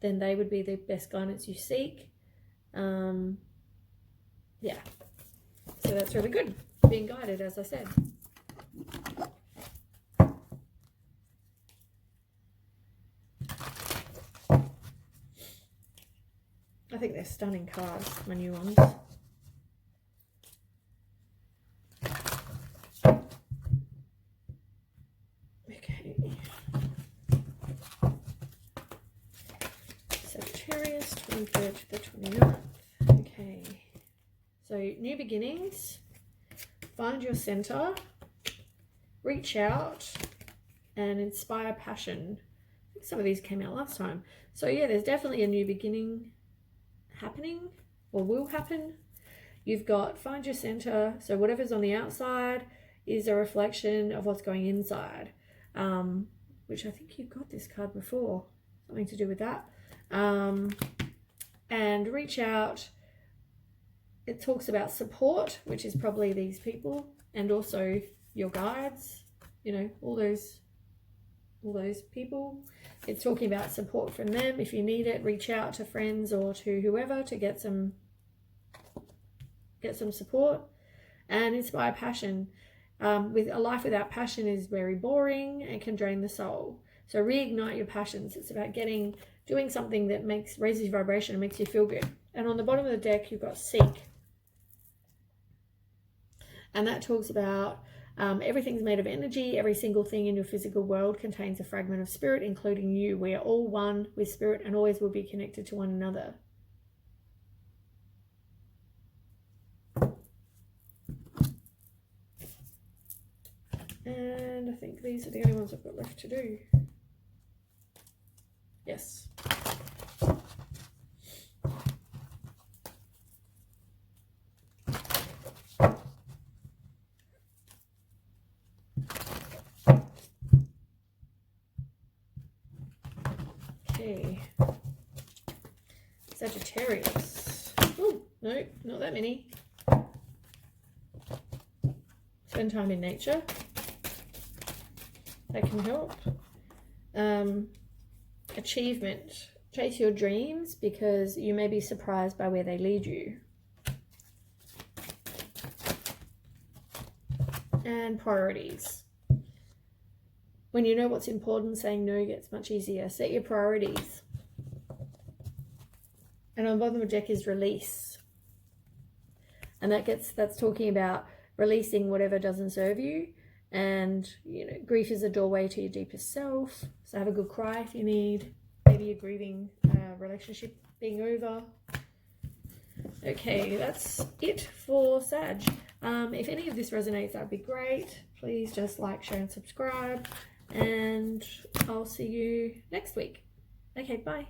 then they would be the best guidance you seek. Yeah. So that's really good. Being guided, as I said. I think they're stunning cards, my new ones. Okay. Sagittarius, 23rd to the 29th. Okay. So, new beginnings. Find your center. Reach out and inspire passion. I think some of these came out last time. So, yeah, there's definitely a new beginning happening or will happen. You've got find your center. So whatever's on the outside is a reflection of what's going inside, which I think you've got this card before, something to do with that. And reach out. It talks about support, which is probably these people, and also your guides, all those people. It's talking about support from them. If you need it, reach out to friends or to whoever to get some support. And inspire passion. With a life without passion is very boring and can drain the soul. So reignite your passions. It's about doing something that raises your vibration and makes you feel good. And on the bottom of the deck, you've got seek. And that talks about everything's made of energy. Every single thing in your physical world contains a fragment of spirit, including you. We are all one with spirit and always will be connected to one another. And I think these are the only ones I've got left to do. Yes. Okay. Sagittarius. Oh, no, not that many. Spend time in nature. That can help. Achievement. Chase your dreams because you may be surprised by where they lead you. And priorities. When you know what's important, saying no gets much easier. Set your priorities. And on the bottom of the deck is release. And that's talking about releasing whatever doesn't serve you. And, grief is a doorway to your deepest self. So have a good cry if you need. Maybe you're grieving relationship being over. Okay, that's it for Sag. If any of this resonates, that'd be great. Please just like, share, and subscribe. And I'll see you next week. Okay, bye.